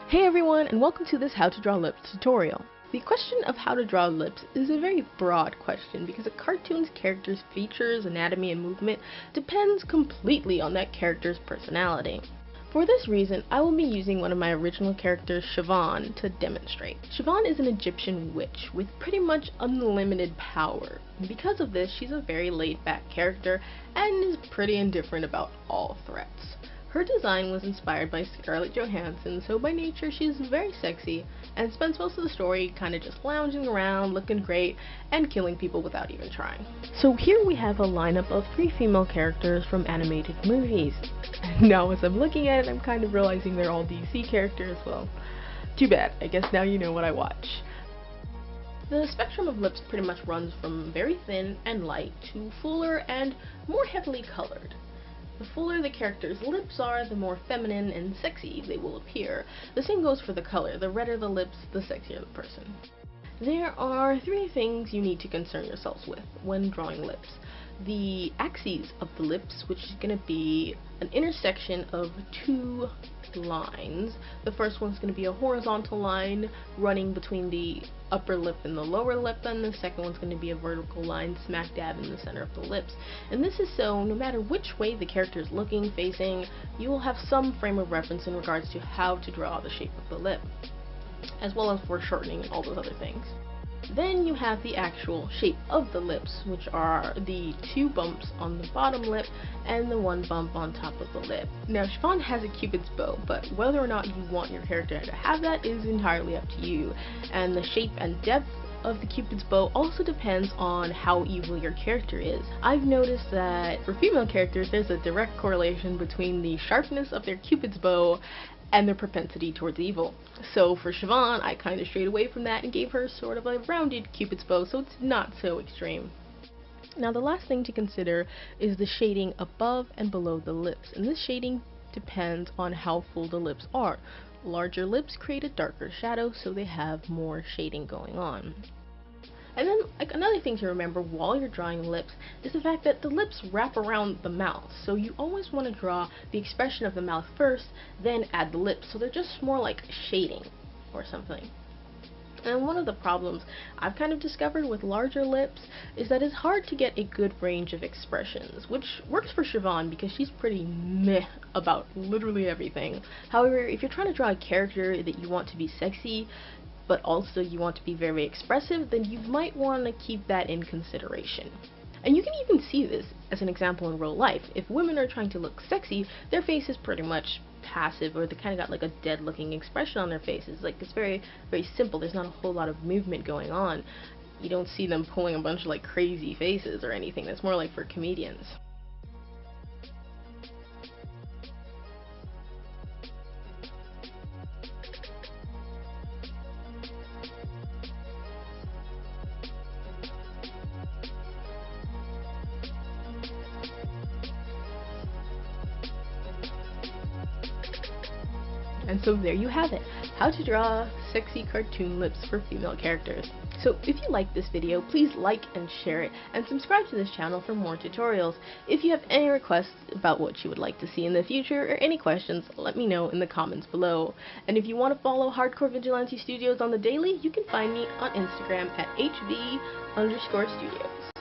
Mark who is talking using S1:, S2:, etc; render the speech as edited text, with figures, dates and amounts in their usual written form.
S1: Hey everyone, and welcome to this How to Draw Lips tutorial. The question of how to draw lips is a very broad question because a cartoon's character's features, anatomy, and movement depends completely on that character's personality. For this reason, I will be using one of my original characters, Siobhan, to demonstrate. Siobhan is an Egyptian witch with pretty much unlimited power. Because of this, she's a very laid-back character and is pretty indifferent about all threats. Her design was inspired by Scarlett Johansson, so by nature she's very sexy and spends most of the story kinda just lounging around, looking great, and killing people without even trying. So here we have a lineup of 3 female characters from animated movies. Now as I'm looking at it, I'm kind of realizing they're all DC characters. Well, too bad. I guess now you know what I watch. The spectrum of lips pretty much runs from very thin and light to fuller and more heavily colored. The fuller the character's lips are, the more feminine and sexy they will appear. The same goes for the color. The redder the lips, the sexier the person. There are 3 things you need to concern yourselves with when drawing lips. The axes of the lips, which is going to be an intersection of 2 lines. The first one's going to be a horizontal line running between the upper lip and the lower lip, and the second one's going to be a vertical line smack dab in the center of the lips. And this is so no matter which way the character is looking, facing, you will have some frame of reference in regards to how to draw the shape of the lip, as well as foreshortening and all those other things. Then you have the actual shape of the lips, which are the 2 bumps on the bottom lip and the 1 bump on top of the lip. Now, Siobhan has a cupid's bow, but whether or not you want your character to have that is entirely up to you, and the shape and depth of the cupid's bow also depends on how evil your character is. I've noticed that for female characters there's a direct correlation between the sharpness of their cupid's bow and their propensity towards evil. So for Siobhan, I kind of strayed away from that and gave her sort of a rounded cupid's bow, so it's not so extreme. Now the last thing to consider is the shading above and below the lips, and this shading depends on how full the lips are. Larger lips create a darker shadow, so they have more shading going on. And then, another thing to remember while you're drawing lips is the fact that the lips wrap around the mouth, so you always want to draw the expression of the mouth first, then add the lips, so they're just more like shading or something. And one of the problems I've kind of discovered with larger lips is that it's hard to get a good range of expressions, which works for Siobhan because she's pretty meh about literally everything. However, if you're trying to draw a character that you want to be sexy, but also you want to be very expressive, then you might want to keep that in consideration. And you can even see this as an example in real life. If women are trying to look sexy, their face is pretty much passive, or they kind of got like a dead looking expression on their faces. Like, it's very, very simple. There's not a whole lot of movement going on. You don't see them pulling a bunch of like crazy faces or anything. That's more like for comedians. And so there you have it, how to draw sexy cartoon lips for female characters. So if you like this video, please like and share it, and subscribe to this channel for more tutorials. If you have any requests about what you would like to see in the future, or any questions, let me know in the comments below. And if you want to follow Hardcore Vigilante Studios on the daily, you can find me on Instagram at HV_studios.